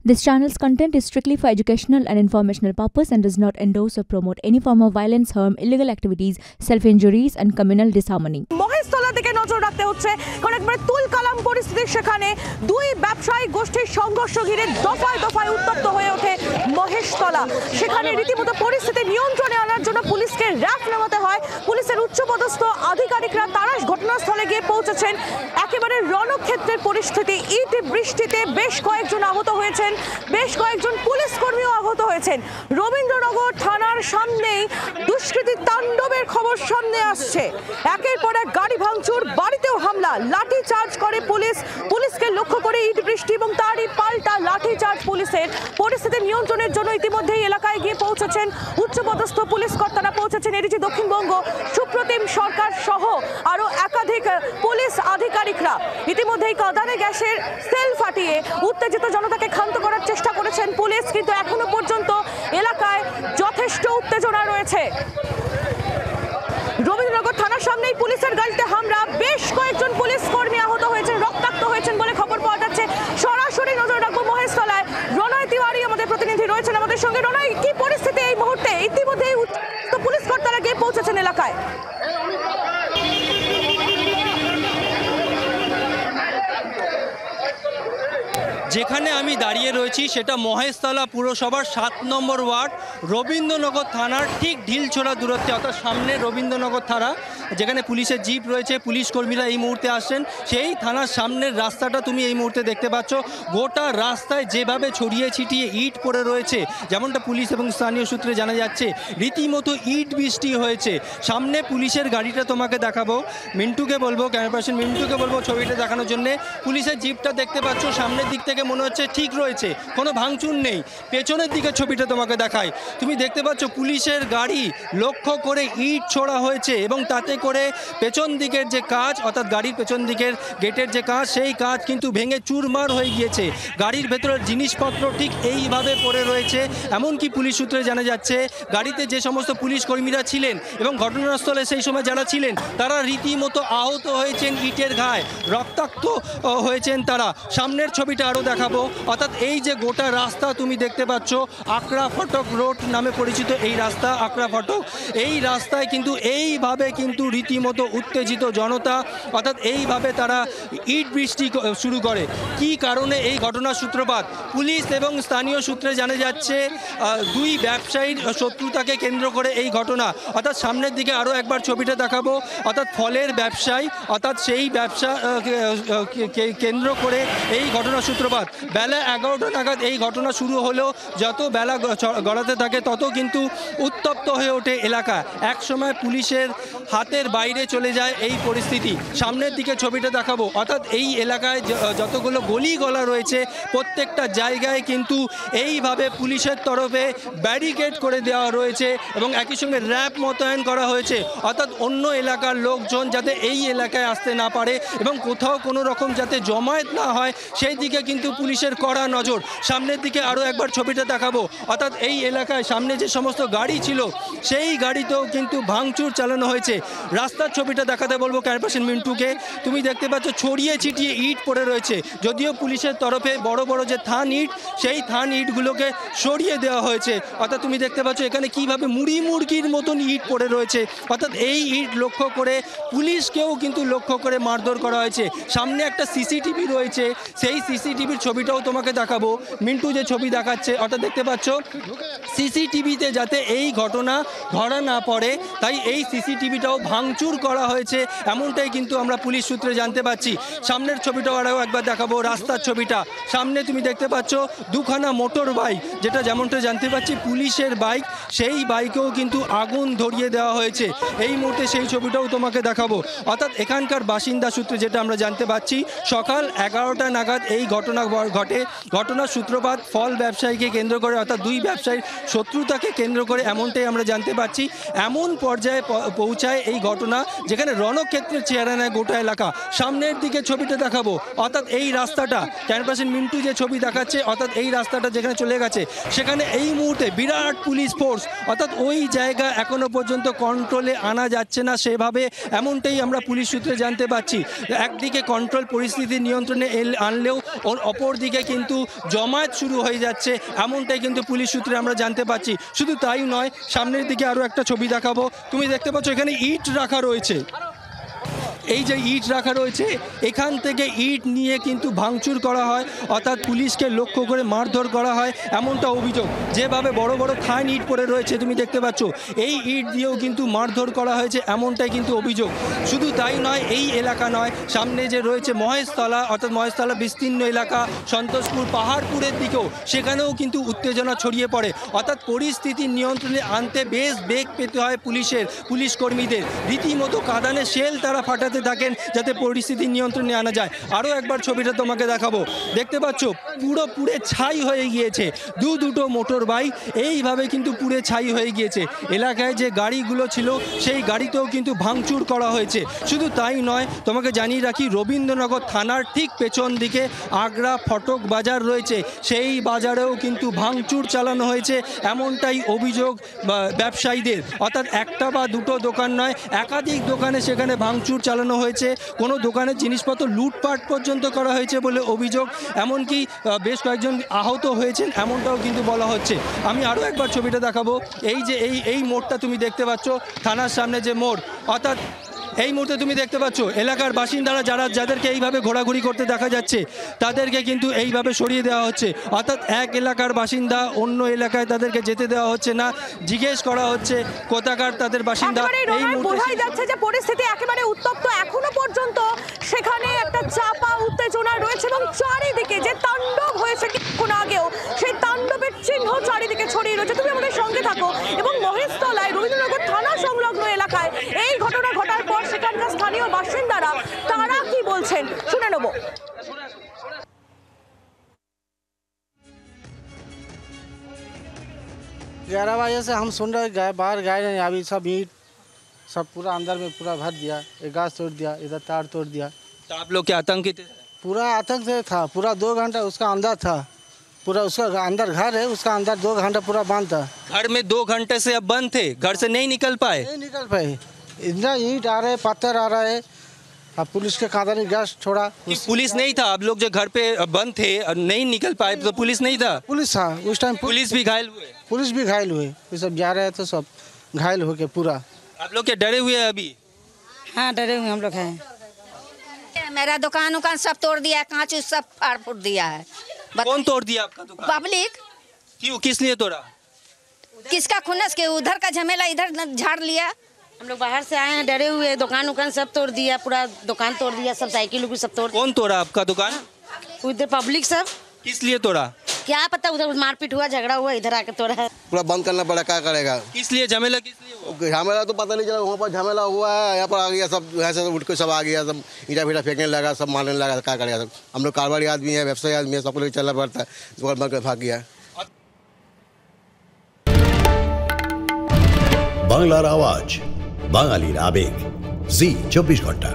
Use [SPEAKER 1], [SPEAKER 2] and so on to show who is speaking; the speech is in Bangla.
[SPEAKER 1] This channel's content is strictly for educational and informational purpose and does not endorse or promote any form of violence, harm, illegal activities, self-injuries and communal disharmony.
[SPEAKER 2] Maheshtala দিকে নজর রাখতে হচ্ছে কারণ একবার তুলকালাম পরিস্থিতি সেখানে দুই ব্যবসায়িক গোষ্ঠীর সংঘর্ষ ঘিরে দফায় দফায় উত্তপ্ত হয়ে ওঠে মহেশতলা। সেখানে রীতিমতো পরিস্থিতি নিয়ন্ত্রণে আনার জন্য পুলিশকে র্যাফ নামাতে হয়। পুলিশের উচ্চপদস্থ আধিকারিকরা তারা ঘটনাস্থলে গিয়ে পৌঁছেছেন। একেবারে রণক্ষেত্রের পরিস্থিতি, ইট বৃষ্টিতে বেশ কয়েকজন আহত হয়েছেন, বেশ কয়েকজন পুলিশ কর্মীও আহত হয়েছেন। রবীন্দ্রনগর থানার সামনেই দুষ্কৃতী তাণ্ডবের খবর সামনে আসছে। একের পর এক গাড়ি ভাঙচুর, বাড়িতেও হামলা, লাঠি চার্জ করে পুলিশ, পুলিশকে লক্ষ্য করে ইট বৃষ্টি এবং তারই পাল্টা লাঠি চার্জ পুলিশের। পরিস্থিতি নিয়ন্ত্রণের জন্য ইতিমধ্যেই এলাকায় গিয়ে পৌঁছেছেন উচ্চপদস্থ পুলিশ কর্তারা, পৌঁছেছেন এডিজি দক্ষিণবঙ্গ সুপ্রতিম সরকার সহ আরও একাধিক পুলিশ আধিকারিকরা। ইতিমধ্যেই কাঁদানে গ্যাসের সেল ফাটিয়ে উত্তেজিত জনতাকে ক্ষান্ত করার চেষ্টা করেছেন পুলিশ, কিন্তু এখনো পর্যন্ত এলাকায় যথেষ্ট উত্তেজনা রয়েছে। রবীন্দ্রনগর থানার সামনেই পুলিশের গাড়িতে হামলা, বেশ কয়েকজন পুলিশ কর্মী আহত হয়েছেন, রক্তাক্ত হয়েছেন বলে খবর পাওয়া যাচ্ছে। সরাসরি নজর রাখবো মহেশতলায়। রনয় তিওয়ারি আমাদের প্রতিনিধি রয়েছেন আমাদের সঙ্গে। রনয়, কি পরিস্থিতি এই মুহূর্তে? ইতিমধ্যেই পুলিশ কর্তারা গিয়ে পৌঁছেছেন এলাকায়।
[SPEAKER 3] যেখানে আমি দাঁড়িয়ে রয়েছি সেটা মহেশতলা পুরসভার 7 নম্বর ওয়ার্ড, রবীন্দ্রনগর থানার ঠিক ঢিলছোড়া দূরত্বে, অর্থাৎ সামনে রবীন্দ্রনগর থানা, যেখানে পুলিশের জিপ রয়েছে, পুলিশ কর্মীরা এই মুহূর্তে আসছেন। সেই থানার সামনের রাস্তাটা তুমি এই মুহূর্তে দেখতে পাচ্ছ। গোটা রাস্তায় যেভাবে ছড়িয়ে ছিটিয়ে ইট পড়ে রয়েছে, যেমনটা পুলিশ এবং স্থানীয় সূত্রে জানা যাচ্ছে, রীতিমতো ইট বৃষ্টি হয়েছে। সামনে পুলিশের গাড়িটা তোমাকে দেখাবো, মিন্টুকে বলবো, ক্যামেরা পার্সন মিন্টুকে বলবো ছবিটা দেখানোর জন্যে। পুলিশের জিপটা দেখতে পাচ্ছ, সামনের দিক থেকে মনে হচ্ছে ঠিক রয়েছে, কোনো ভাঙচুর নেই। পেছনের দিকে ছবিটা তোমাকে দেখায়, তুমি দেখতে পাচ্ছ পুলিশের গাড়ি লক্ষ্য করে ইট ছোড়া হয়েছে এবং তাতে করে পেছন দিকের যে কাঁচ, অর্থাৎ গাড়ির পেছন দিকের গেটের যে কাঁচ, সেই কাঁচ কিন্তু ভেঙে চুরমার হয়ে গিয়েছে। গাড়ির ভেতরের জিনিসপত্র ঠিক এইভাবে পড়ে রয়েছে। এমনকি পুলিশ সূত্রে জানা যাচ্ছে গাড়িতে যে সমস্ত পুলিশ কর্মীরা ছিলেন এবং ঘটনাস্থলে সেই সময় যারা ছিলেন তারা রীতিমতো আহত হয়েছেন, ইটের ঘায়ে রক্তাক্ত হয়েছেন তারা। সামনের ছবিটা আরও দেখাবো, অর্থাৎ এই যে গোটা রাস্তা তুমি দেখতে পাচ্ছ, আকরা ফটক রোড নামে পরিচিত এই রাস্তা, আকরা ফটক, এই রাস্তায় কিন্তু এইভাবে কিন্তু রীতিমতো উত্তেজিত জনতা, অর্থাৎ এইভাবে তারা ইট বৃষ্টি শুরু করে। কি কারণে এই ঘটনার সূত্রপাত? পুলিশ এবং স্থানীয় সূত্রে জানা যাচ্ছে দুই ব্যবসায়ীর শত্রুতাকে কেন্দ্র করে এই ঘটনা। অর্থাৎ সামনের দিকে আরও একবার ছবিটা দেখাবো, অর্থাৎ ফলের ব্যবসায়ী, অর্থাৎ সেই ব্যবসা কেন্দ্র করে এই ঘটনার সূত্রপাত। বেলা 11টা নাগাদ এই ঘটনা শুরু হলেও যত বেলা গড়াতে থাকে তত কিন্তু উত্তপ্ত হয়ে ওঠে এলাকা। একসময় পুলিশের হাতের বাইরে চলে যায় এই পরিস্থিতি। সামনের দিকে ছবিটা দেখাবো, অর্থাৎ এই এলাকায় যতগুলো গলি গলা রয়েছে প্রত্যেকটা জায়গায় কিন্তু এইভাবে পুলিশের তরফে ব্যারিকেড করে দেওয়া রয়েছে এবং একই সঙ্গে র্যাব মোতায়েন করা হয়েছে, অর্থাৎ অন্য এলাকার লোকজন যাতে এই এলাকায় আসতে না পারে এবং কোথাও কোনো রকম যাতে জমায়েত না হয় সেই দিকে কিন্তু পুলিশের কড়া নজর। সামনের দিকে আরও একবার ছবিটা দেখাবো, অর্থাৎ এই এলাকায় সামনে যে সমস্ত গাড়ি ছিল সেই গাড়িতেও কিন্তু ভাঙচুর চালানো হয়েছে। রাস্তার ছবিটা দেখাতে বলবো ক্যামেরা পার্সন মিন্টুকে। তুমি দেখতে পাচ্ছ ছড়িয়ে ছিটিয়ে ইট পড়ে রয়েছে, যদিও পুলিশের তরফে বড় বড় যে থান ইট, সেই থান ইটগুলোকে সরিয়ে দেওয়া হয়েছে। অর্থাৎ তুমি দেখতে পাচ্ছ এখানে কীভাবে মুড়ি মুড়কির মতন ইট পড়ে রয়েছে, অর্থাৎ এই ইট লক্ষ্য করে পুলিশকেও কিন্তু লক্ষ্য করে মারধর করা হয়েছে। সামনে একটা সিসিটিভি রয়েছে, সেই সিসিটিভির ছবিটাও তোমাকে দেখাবো। মিন্টু যে ছবি দেখাচ্ছে, অর্থাৎ দেখতে পাচ্ছ সিসিটিভিতে যাতে এই ঘটনা ধরা না পড়ে তাই এই সিসিটিভিটাও ভাঙচুর করা হয়েছে, এমনটাই কিন্তু আমরা পুলিশ সূত্রে জানতে পারছি। সামনের ছবিটাও আরও একবার দেখাবো, রাস্তার ছবিটা। সামনে তুমি দেখতে পাচ্ছ দুখানা মোটর বাইক, যেটা যেমনটা জানতে পারছি পুলিশের বাইক, সেই বাইকেও কিন্তু আগুন ধরিয়ে দেওয়া হয়েছে। এই মুহূর্তে সেই ছবিটাও তোমাকে দেখাবো। অর্থাৎ এখানকার বাসিন্দা সূত্রে যেটা আমরা জানতে পারছি, সকাল 11টা নাগাদ এই ঘটনা ঘটে। ঘটনার সূত্রপাত ফল ব্যবসায়ীকে কেন্দ্র করে, অর্থাৎ দুই ব্যবসায়ীর শত্রুতাকে কেন্দ্র করে, এমনটাই আমরা জানতে পারছি। এমন পর্যায়ে পৌঁছায় এই ঘটনা যেখানে রণক্ষেত্রের চেহারা নেয় গোটা এলাকা। সামনের দিকে ছবিটা দেখাবো, অর্থাৎ এই রাস্তাটা ক্যামেরা পার্সন মিন্টু যে ছবি দেখাচ্ছে, অর্থাৎ এই রাস্তাটা যেখানে চলে গেছে সেখানে এই মুহূর্তে বিরাট পুলিশ ফোর্স, অর্থাৎ ওই জায়গা এখনো পর্যন্ত কন্ট্রোলে আনা যাচ্ছে না সেভাবে, এমনটাই আমরা পুলিশ সূত্রে জানতে পারছি। একদিকে কন্ট্রোল পরিস্থিতি নিয়ন্ত্রণে আনলেও অপর দিকে কিন্তু জমায়েত শুরু হয়ে যাচ্ছে, এমনটাই কিন্তু পুলিশ সূত্রে আমরা জানতে পারছি। শুধু তাই নয়, সামনের দিকে আরও একটা ছবি দেখাবো। তুমি দেখতে পাচ্ছ এখানে ইট রাখা রয়েছে। এই যে ইট রাখা রয়েছে, এখান থেকে ইট নিয়ে কিন্তু ভাঙচুর করা হয়, অর্থাৎ পুলিশকে লক্ষ্য করে মারধর করা হয়, এমনটা অভিযোগ। যেভাবে বড় বড় খান ইট পড়ে রয়েছে তুমি দেখতে পাচ্ছ, এই ইট দিয়েও কিন্তু মারধর করা হয়েছে, এমনটাই কিন্তু অভিযোগ। শুধু তাই নয়, এই এলাকা নয়, সামনে যে রয়েছে মহেশতলা, অর্থাৎ মহেশতলা বিস্তীর্ণ এলাকা, সন্তোষপুর, পাহাড়পুরের দিকেও সেখানেও কিন্তু উত্তেজনা ছড়িয়ে পড়ে। অর্থাৎ পরিস্থিতি নিয়ন্ত্রণে আনতে বেশ বেগ পেতে হয় পুলিশ কর্মীদের। রীতিমতো কাঁদানে শেল তারা ফাটাতে থাকেন যাতে পরিস্থিতি নিয়ন্ত্রণে আনা যায়। আরও একবার ছবিটা তোমাকে দেখাবো। দেখতে পাচ্ছ পুড়ে ছাই হয়ে গিয়েছে, দুটো মোটর বাইক এইভাবে কিন্তু পুড়ে ছাই হয়ে গিয়েছে। এলাকায় যে গাড়িগুলো ছিল সেই গাড়িতেও কিন্তু ভাঙচুর করা হয়েছে। শুধু তাই নয়, তোমাকে জানিয়ে রাখি রবীন্দ্রনগর থানার ঠিক পেছন দিকে আগ্রা ফটক বাজার রয়েছে, সেই বাজারেও কিন্তু ভাঙচুর চালানো হয়েছে, এমনটাই অভিযোগ ব্যবসায়ীদের। অর্থাৎ একটা বা দুটো দোকান নয়, একাধিক দোকানে সেখানে ভাঙচুর চালানো হয়েছে, কোনো দোকানের জিনিসপত্র লুটপাট পর্যন্ত করা হয়েছে বলে অভিযোগ। এমনকি বেশ কয়েকজন আহত হয়েছেন, এমনটাও কিন্তু বলা হচ্ছে। আমি আরও একবার ছবিটা দেখাবো। এই যে এই মোড়টা তুমি দেখতে পাচ্ছ, থানার সামনে যে মোড়, অর্থাৎ এই মুহূর্তে তুমি দেখতে পাচ্ছ এলাকার বাসিন্দারা যাদেরকে এইভাবে ঘোরাঘুরি করতে দেখা যাচ্ছে, তাদেরকে কিন্তু এইভাবে সরিয়ে দেওয়া হচ্ছে। অর্থাৎ এক এলাকার বাসিন্দা অন্য এলাকায় তাদেরকে যেতে দেওয়া হচ্ছে না, জিজ্ঞেস করা হচ্ছে কোথাকার তাদের বাসিন্দা। এই
[SPEAKER 2] বোঝাই যাচ্ছে যে পরিস্থিতি একেবারে উত্তপ্ত। এখনো পর্যন্ত সেখানে একটা চাপা উত্তেজনা রয়েছে এবং চারিদিকে যে তাণ্ডব হয়েছে কিছুক্ষণ আগেও, সেই তাণ্ডবের চিহ্ন চারিদিকে ছড়িয়ে রয়েছে। তুমি আমাদের সঙ্গে থাকো এবং মহেশতলায় রবীন্দ্রনগর থানা সংলগ্ন এলাকায় এই ঘটনা ঘটার পর সেখানকার স্থানীয় বাসিন্দারা তারা কি বলছেন শুনে নেব।
[SPEAKER 4] 11 बजे से हम सुन रहे गए, बाहर गए नहीं, अभी सब ईंट सब पूरा अंदर में पूरा भर दिया, एक गाछ तोड़ दिया, इधर तार तोड़ दिया।
[SPEAKER 3] तो आप लोग क्या आतंकित थे?
[SPEAKER 4] पूरा आतंक से था, पूरा 2 घंटा उसका अंदर था, पूरा उसका अंदर घर है, उसका अंदर 2 घंटा पूरा बंद था।
[SPEAKER 3] घर में 2 घंटे से अब बंद थे, घर से नहीं निकल पाए?
[SPEAKER 4] नहीं निकल पाए, इतना ईंट आ रहा है, पत्थर आ रहा है। अब पुलिस के कांदा गैस छोड़ा।
[SPEAKER 3] पुलिस नहीं था? आप लोग जो घर पे बंद थे नहीं निकल पाए तो पुलिस नहीं था?
[SPEAKER 4] पुलिस था उस टाइम,
[SPEAKER 3] पुलिस भी घायल हुए?
[SPEAKER 4] पुलिस भी घायल हुए, ये सब जा रहे हैं तो सब घायल हो के पूरा।
[SPEAKER 3] आप लोग क्या डरे हुए हैं अभी?
[SPEAKER 5] हाँ डरे हुए हम लोग हैं। मेरा दुकान सब तोड़ दिया है, कांच सब फाड़ फूट दिया है।
[SPEAKER 3] कौन तोड़ दिया आपका दुकान?
[SPEAKER 5] पब्लिक।
[SPEAKER 3] क्यों, किस लिए तोड़ा?
[SPEAKER 5] किसका खुन्नस के उधर का झमेला इधर झाड़ लिया। हम लोग बाहर से आए हैं डरे हुए, दुकान सब तोड़ दिया, पूरा दुकान तोड़ दिया, सब साइकिल सब तोड़।
[SPEAKER 3] कौन तोड़ा आपका दुकान?
[SPEAKER 5] उधर पब्लिक सब।
[SPEAKER 3] किस लिए तोड़ा?
[SPEAKER 5] क्या पता, उधर मारपीट हुआ, झगड़ा हुआ, इधर आके तोड़ा है।
[SPEAKER 6] पूरा बंद करना पड़ा, क्या करेगा?
[SPEAKER 3] किस लिए झमेला, किस लिए हुआ?
[SPEAKER 6] झमेला तो पता नहीं चला, वहाँ पर झमेला हुआ है, यहाँ पर आ गया सब, यहाँ से उठ के सब आ गया, सब ईटा फीटा फेंकने लगा, सब मारने लगा, क्या करेगा सब। हम लोग कारोबारी आदमी है, व्यवसायी आदमी है, सबको लेकर चलना पड़ता है, दुकान बंद कर भाग गया।
[SPEAKER 7] বাংলার আওয়াজ, বাঙালির আবেগ, জি 24 ঘন্টা।